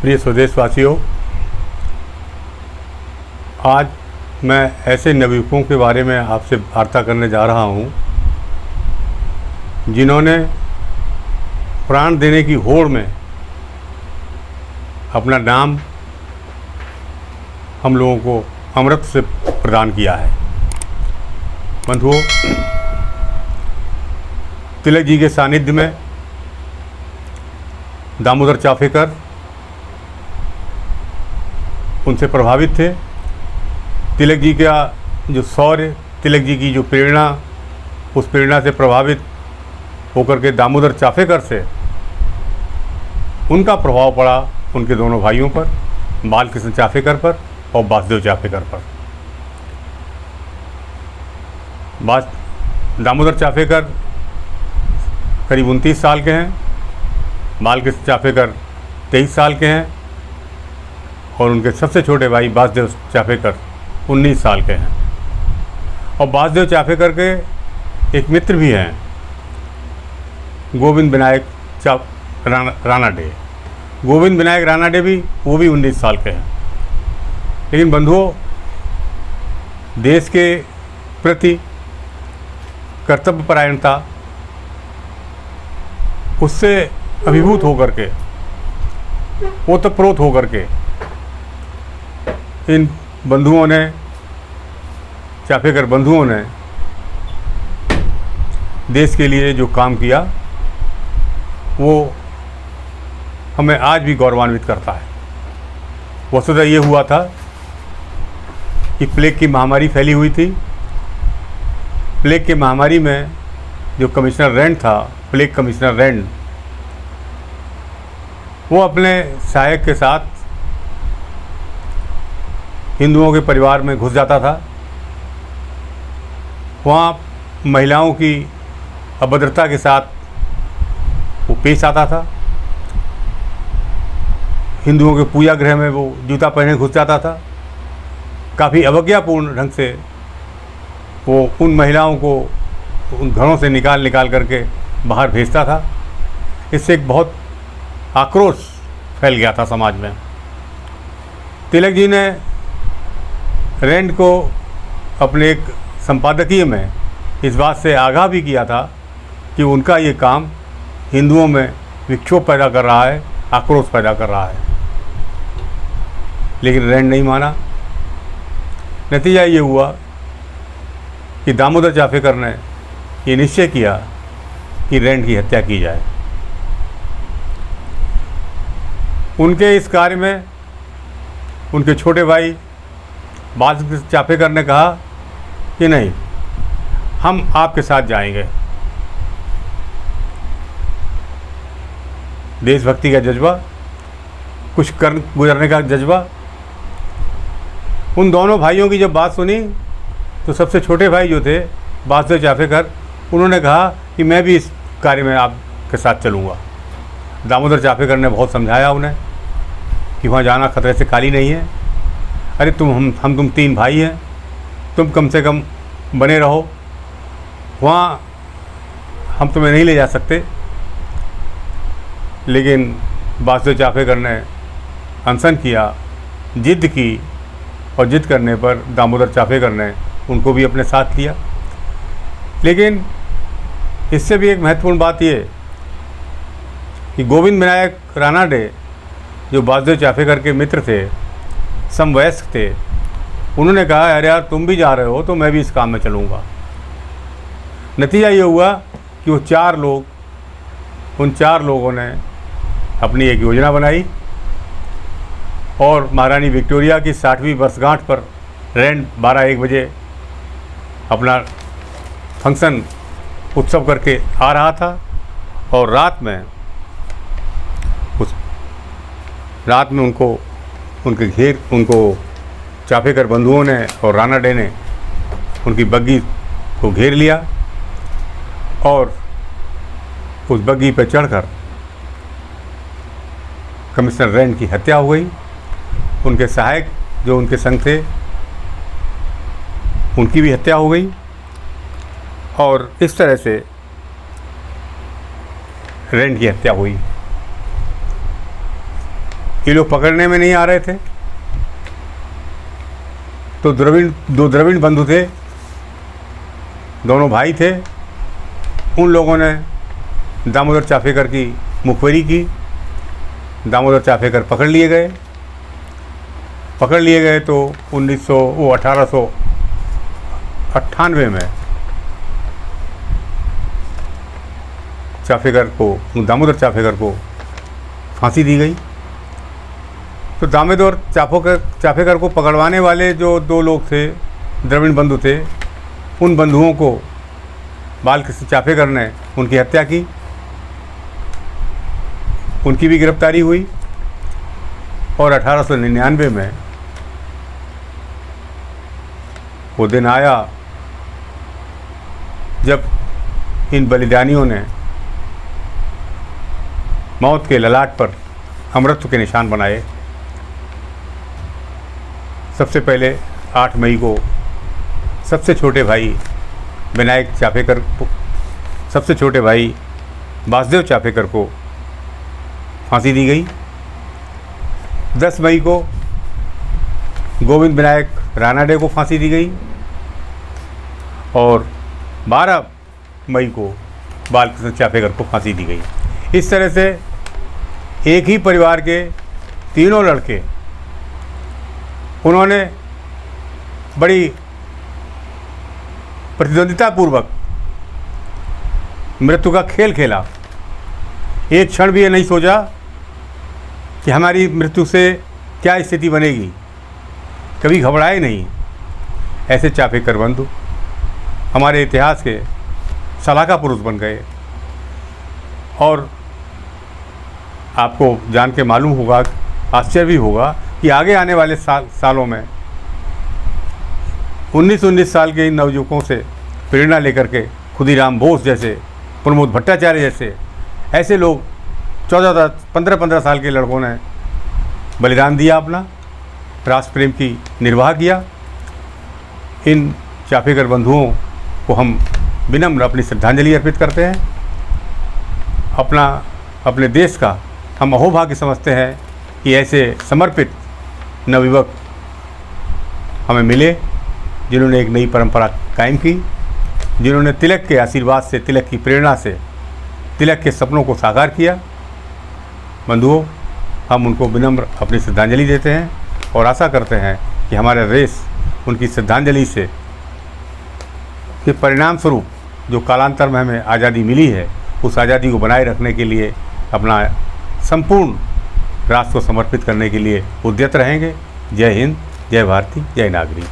प्रिय स्वदेशवासियों, आज मैं ऐसे नवयुवकों के बारे में आपसे वार्ता करने जा रहा हूं जिन्होंने प्राण देने की होड़ में अपना नाम हम लोगों को अमृत से प्रदान किया है। बंधुओं, तिलक जी के सानिध्य में दामोदर चाफेकर उनसे प्रभावित थे। तिलक जी का जो शौर्य, तिलक जी की जो प्रेरणा, उस प्रेरणा से प्रभावित होकर के दामोदर चाफेकर से उनका प्रभाव पड़ा उनके दोनों भाइयों पर, बालकृष्ण चाफेकर पर और वासुदेव चाफेकर पर। दामोदर चाफेकर करीब 29 साल के हैं, बालकृष्ण चाफेकर 23 साल के हैं और उनके सबसे छोटे भाई वासुदेव चाफेकर 19 साल के हैं। और वासुदेव चाफेकर के एक मित्र भी हैं, गोविंद विनायक रानाडे। गोविंद विनायक रानाडे भी, वो भी 19 साल के हैं। लेकिन बंधुओं, देश के प्रति कर्तव्यपरायणता, उससे अभिभूत होकर के, ओतप्रोत होकर के इन बंधुओं ने, चाफेकर बंधुओं ने देश के लिए जो काम किया वो हमें आज भी गौरवान्वित करता है। वस्तुतः ये हुआ था कि प्लेग की महामारी फैली हुई थी। प्लेग की महामारी में जो कमिश्नर रैंड था, प्लेग कमिश्नर रैंड, वो अपने सहायक के साथ हिंदुओं के परिवार में घुस जाता था। वहाँ महिलाओं की अभद्रता के साथ वो पेश आता था। हिंदुओं के पूजा गृह में वो जूता पहने घुस जाता था। काफ़ी अवज्ञापूर्ण ढंग से वो उन महिलाओं को उन घरों से निकाल करके बाहर भेजता था। इससे एक बहुत आक्रोश फैल गया था समाज में। तिलक जी ने रैंड को अपने एक संपादकीय में इस बात से आगाह भी किया था कि उनका ये काम हिंदुओं में विक्षोभ पैदा कर रहा है, आक्रोश पैदा कर रहा है। लेकिन रैंड नहीं माना। नतीजा ये हुआ कि दामोदर चाफेकर ने ये निश्चय किया कि रैंड की हत्या की जाए। उनके इस कार्य में उनके छोटे भाई बालकृष्ण चाफेकर ने कहा कि नहीं, हम आपके साथ जाएंगे। देशभक्ति का जज्बा, कुछ कर गुजरने का जज्बा। उन दोनों भाइयों की जब बात सुनी तो सबसे छोटे भाई जो थे वासुदेव चाफेकर, उन्होंने कहा कि मैं भी इस कार्य में आपके साथ चलूँगा। दामोदर चाफेकर ने बहुत समझाया उन्हें कि वहाँ जाना खतरे से खाली नहीं है। अरे तुम 3 भाई हैं, तुम कम से कम बने रहो, वहाँ हम तुम्हें नहीं ले जा सकते। लेकिन वासुदेव चाफेकर ने अनशन किया, जिद की, और जिद करने पर दामोदर चाफेकर ने उनको भी अपने साथ लिया। लेकिन इससे भी एक महत्वपूर्ण बात ये कि गोविंद विनायक रानाडे, जो वासुदेव चाफेकर के मित्र थे, समवयस्क थे, उन्होंने कहा अरे यार, तुम भी जा रहे हो तो मैं भी इस काम में चलूँगा। नतीजा ये हुआ कि वो 4 लोग, उन 4 लोगों ने अपनी एक योजना बनाई और महारानी विक्टोरिया की 60वीं वर्षगांठ पर रैंड 12-1 बजे अपना फंक्शन, उत्सव करके आ रहा था। और रात में उनको चाफेकर बंधुओं ने और रानाडे ने उनकी बग्गी को घेर लिया और उस बग्गी पर चढ़कर कमिश्नर रैंड की हत्या हो गई। उनके सहायक जो उनके संग थे, उनकी भी हत्या हो गई। और इस तरह से रैंड की हत्या हुई। ये लोग पकड़ने में नहीं आ रहे थे, तो दो द्रविड़ बंधु थे, दोनों भाई थे, उन लोगों ने दामोदर चाफेकर की मुखबिरी की। दामोदर चाफेकर पकड़ लिए गए तो 1898 में दामोदर चाफेकर को फांसी दी गई। तो दामोदर चाफेकर को पकड़वाने वाले जो दो लोग थे, द्रविड़ बंधु थे, उन बंधुओं को बालकृष्ण चाफेकर ने उनकी हत्या की, उनकी भी गिरफ्तारी हुई। और 1899 में वो दिन आया जब इन बलिदानियों ने मौत के ललाट पर अमरत्व के निशान बनाए। सबसे पहले 8 मई को सबसे छोटे भाई विनायक चाफेकर, सबसे छोटे भाई वासुदेव चाफेकर को फांसी दी गई। 10 मई को गोविंद विनायक रानाडे को फांसी दी गई और 12 मई को बालकृष्ण चाफेकर को फांसी दी गई। इस तरह से एक ही परिवार के तीनों लड़के, उन्होंने बड़ी प्रतिद्वंदितापूर्वक मृत्यु का खेल खेला। एक क्षण भी ये नहीं सोचा कि हमारी मृत्यु से क्या स्थिति बनेगी, कभी घबराए नहीं। ऐसे चाफेकर बंधु हमारे इतिहास के सलाहका पुरुष बन गए। और आपको जान के मालूम होगा, आश्चर्य भी होगा कि आगे आने वाले सालों में 19 साल के इन नवयुवकों से प्रेरणा लेकर के खुदीराम बोस जैसे, प्रमोद भट्टाचार्य जैसे ऐसे लोग 15 साल के लड़कों ने बलिदान दिया, अपना राष्ट्र प्रेम की निर्वाह किया। इन चाफेकर बंधुओं को हम विनम्र अपनी श्रद्धांजलि अर्पित करते हैं। अपने देश का हम अहोभाग्य समझते हैं कि ऐसे समर्पित नवयुवक हमें मिले, जिन्होंने एक नई परंपरा कायम की, जिन्होंने तिलक के आशीर्वाद से, तिलक की प्रेरणा से तिलक के सपनों को साकार किया। बंधुओं, हम उनको विनम्र अपनी श्रद्धांजलि देते हैं और आशा करते हैं कि हमारा देश उनकी श्रद्धांजलि से के परिणाम स्वरूप जो कालांतर में हमें आज़ादी मिली है, उस आज़ादी को बनाए रखने के लिए अपना संपूर्ण राष्ट्र को समर्पित करने के लिए उद्यत रहेंगे। जय हिंद, जय भारती, जय नागरिक।